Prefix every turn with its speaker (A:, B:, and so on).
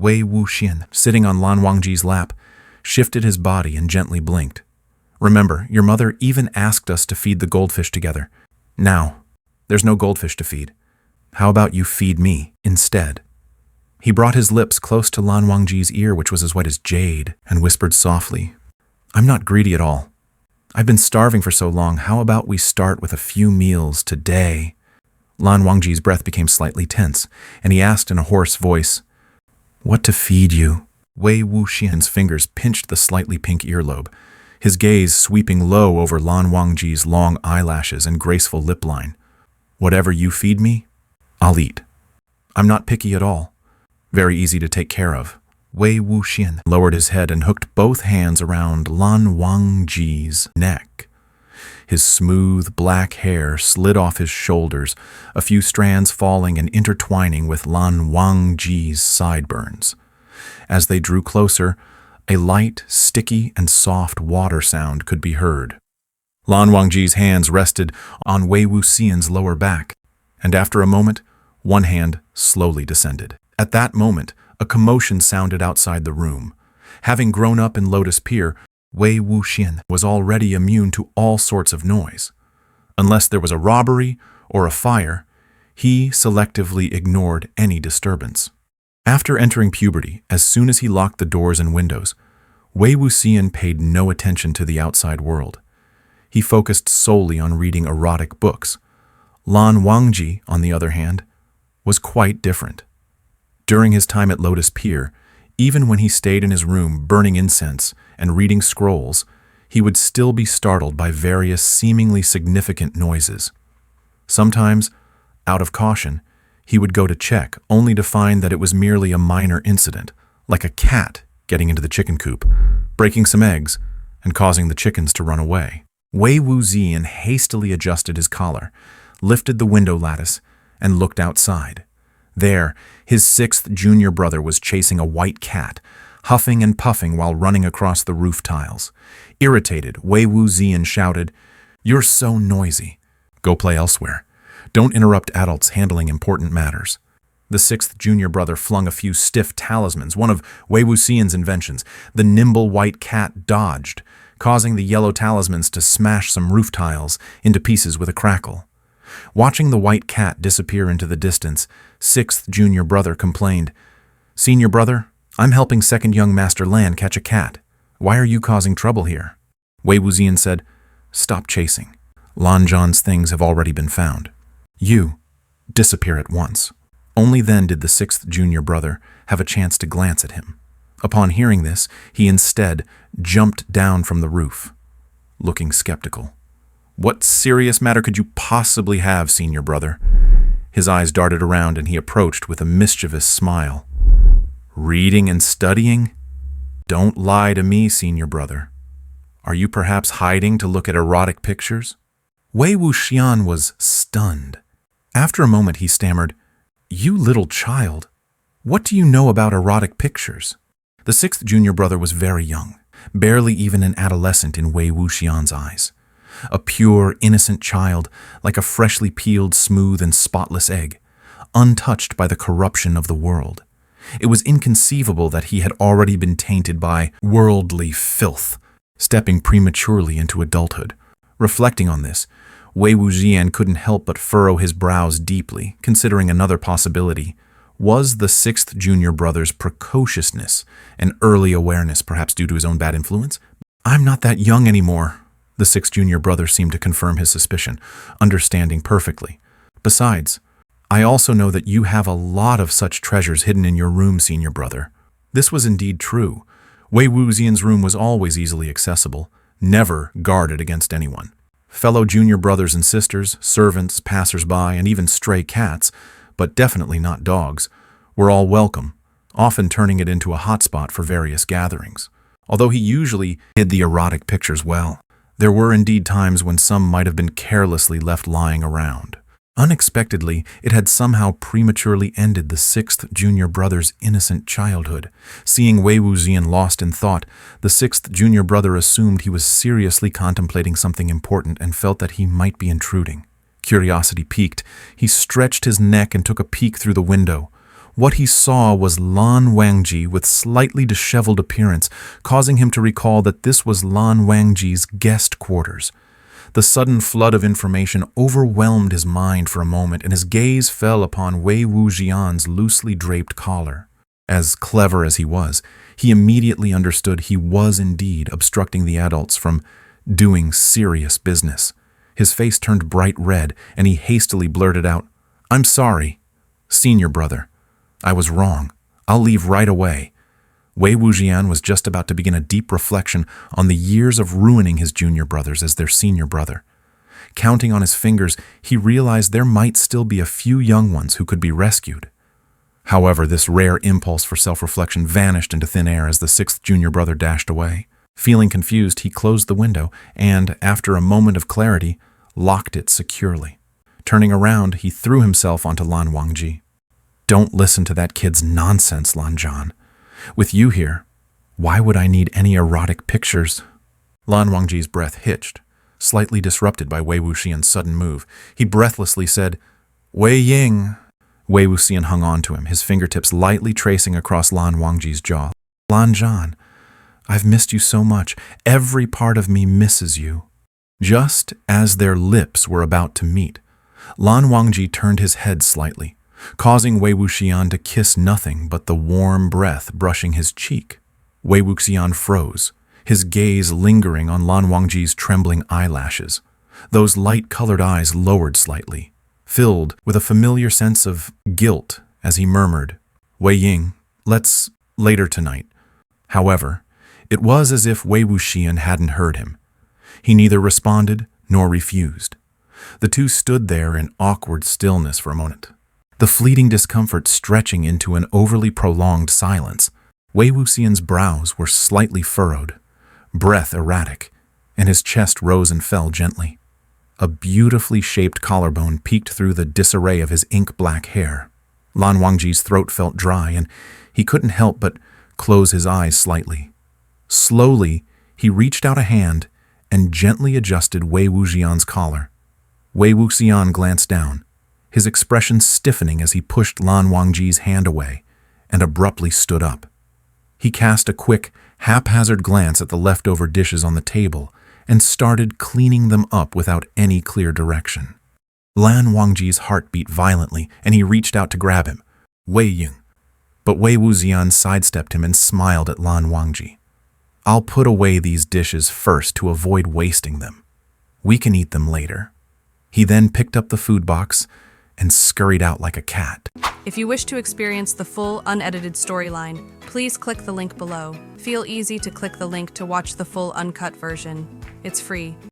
A: Wei Wuxian, sitting on Lan Wangji's lap, shifted his body and gently blinked. Remember, your mother even asked us to feed the goldfish together. Now, there's no goldfish to feed. How about you feed me instead? He brought his lips close to Lan Wangji's ear, which was as white as jade, and whispered softly, I'm not greedy at all. I've been starving for so long. How about we start with a few meals today? Lan Wangji's breath became slightly tense, and he asked in a hoarse voice, What to feed you? Wei Wuxian's fingers pinched the slightly pink earlobe, his gaze sweeping low over Lan Wangji's long eyelashes and graceful lip line. Whatever you feed me, I'll eat. I'm not picky at all. Very easy to take care of. Wei Wuxian lowered his head and hooked both hands around Lan Wangji's neck. His smooth, black hair slid off his shoulders, a few strands falling and intertwining with Lan Wangji's sideburns. As they drew closer, a light, sticky, and soft water sound could be heard. Lan Wangji's hands rested on Wei Wuxian's lower back, and after a moment, one hand slowly descended. At that moment, a commotion sounded outside the room. Having grown up in Lotus Pier, Wei Wuxian was already immune to all sorts of noise. Unless there was a robbery or a fire, he selectively ignored any disturbance. After entering puberty, as soon as he locked the doors and windows, Wei Wuxian paid no attention to the outside world. He focused solely on reading erotic books. Lan Wangji, on the other hand, was quite different. During his time at Lotus Pier, even when he stayed in his room burning incense and reading scrolls, he would still be startled by various seemingly significant noises. Sometimes, out of caution, he would go to check, only to find that it was merely a minor incident, like a cat getting into the chicken coop, breaking some eggs, and causing the chickens to run away. Wei Wuxian hastily adjusted his collar, lifted the window lattice, and looked outside. There, his sixth junior brother was chasing a white cat, huffing and puffing while running across the roof tiles. Irritated, Wei Wuxian shouted, You're so noisy. Go play elsewhere. Don't interrupt adults handling important matters. The sixth junior brother flung a few stiff talismans, one of Wei Wuxian's inventions. The nimble white cat dodged, causing the yellow talismans to smash some roof tiles into pieces with a crackle. Watching the white cat disappear into the distance, sixth junior brother complained, Senior brother, I'm helping second young master Lan catch a cat. Why are you causing trouble here? Wei Wuxian said, Stop chasing. Lan Zhan's things have already been found. You disappear at once. Only then did the sixth junior brother have a chance to glance at him. Upon hearing this, he instead jumped down from the roof, looking skeptical. What serious matter could you possibly have, senior brother? His eyes darted around and he approached with a mischievous smile. Reading and studying? Don't lie to me, senior brother. Are you perhaps hiding to look at erotic pictures? Wei Wuxian was stunned. After a moment he stammered, You little child, what do you know about erotic pictures? The sixth junior brother was very young, barely even an adolescent in Wei Wuxian's eyes. A pure, innocent child, like a freshly peeled, smooth, and spotless egg, untouched by the corruption of the world. It was inconceivable that he had already been tainted by worldly filth, stepping prematurely into adulthood. Reflecting on this, Wei Wuxian couldn't help but furrow his brows deeply, considering another possibility. Was the sixth junior brother's precociousness and early awareness perhaps due to his own bad influence? I'm not that young anymore. The sixth junior brother seemed to confirm his suspicion, understanding perfectly. Besides, I also know that you have a lot of such treasures hidden in your room, senior brother. This was indeed true. Wei Wuxian's room was always easily accessible, never guarded against anyone. Fellow junior brothers and sisters, servants, passers-by, and even stray cats, but definitely not dogs, were all welcome, often turning it into a hotspot for various gatherings. Although he usually hid the erotic pictures well, there were indeed times when some might have been carelessly left lying around. Unexpectedly, it had somehow prematurely ended the sixth junior brother's innocent childhood. Seeing Wei Wuxian lost in thought, the sixth junior brother assumed he was seriously contemplating something important and felt that he might be intruding. Curiosity piqued, he stretched his neck and took a peek through the window. What he saw was Lan Wangji with slightly disheveled appearance, causing him to recall that this was Lan Wangji's guest quarters. The sudden flood of information overwhelmed his mind for a moment, and his gaze fell upon Wei Wuxian's loosely draped collar. As clever as he was, he immediately understood he was indeed obstructing the adults from doing serious business. His face turned bright red, and he hastily blurted out, "I'm sorry, senior brother. I was wrong. I'll leave right away." Wei Wuxian was just about to begin a deep reflection on the years of ruining his junior brothers as their senior brother. Counting on his fingers, he realized there might still be a few young ones who could be rescued. However, this rare impulse for self-reflection vanished into thin air as the sixth junior brother dashed away. Feeling confused, he closed the window and, after a moment of clarity, locked it securely. Turning around, he threw himself onto Lan Wangji. "Don't listen to that kid's nonsense, Lan Zhan. With you here, why would I need any erotic pictures?" Lan Wangji's breath hitched, slightly disrupted by Wei Wuxian's sudden move. He breathlessly said, "Wei Ying." Wei Wuxian hung on to him, his fingertips lightly tracing across Lan Wangji's jaw. "Lan Zhan, I've missed you so much. Every part of me misses you." Just as their lips were about to meet, Lan Wangji turned his head slightly, causing Wei Wuxian to kiss nothing but the warm breath brushing his cheek. Wei Wuxian froze, his gaze lingering on Lan Wangji's trembling eyelashes. Those light-colored eyes lowered slightly, filled with a familiar sense of guilt as he murmured, "Wei Ying, let's later tonight." However, it was as if Wei Wuxian hadn't heard him. He neither responded nor refused. The two stood there in awkward stillness for a moment, the fleeting discomfort stretching into an overly prolonged silence. Wei Wuxian's brows were slightly furrowed, breath erratic, and his chest rose and fell gently. A beautifully shaped collarbone peeked through the disarray of his ink-black hair. Lan Wangji's throat felt dry, and he couldn't help but close his eyes slightly. Slowly, he reached out a hand and gently adjusted Wei Wuxian's collar. Wei Wuxian glanced down, his expression stiffening as he pushed Lan Wangji's hand away and abruptly stood up. He cast a quick, haphazard glance at the leftover dishes on the table and started cleaning them up without any clear direction. Lan Wangji's heart beat violently, and he reached out to grab him. "Wei Ying." But Wei Wuxian sidestepped him and smiled at Lan Wangji. "I'll put away these dishes first to avoid wasting them. We can eat them later." He then picked up the food box and scurried out like a cat.
B: If you wish to experience the full, unedited storyline, please click the link below. Feel easy to click the link to watch the full uncut version. It's free.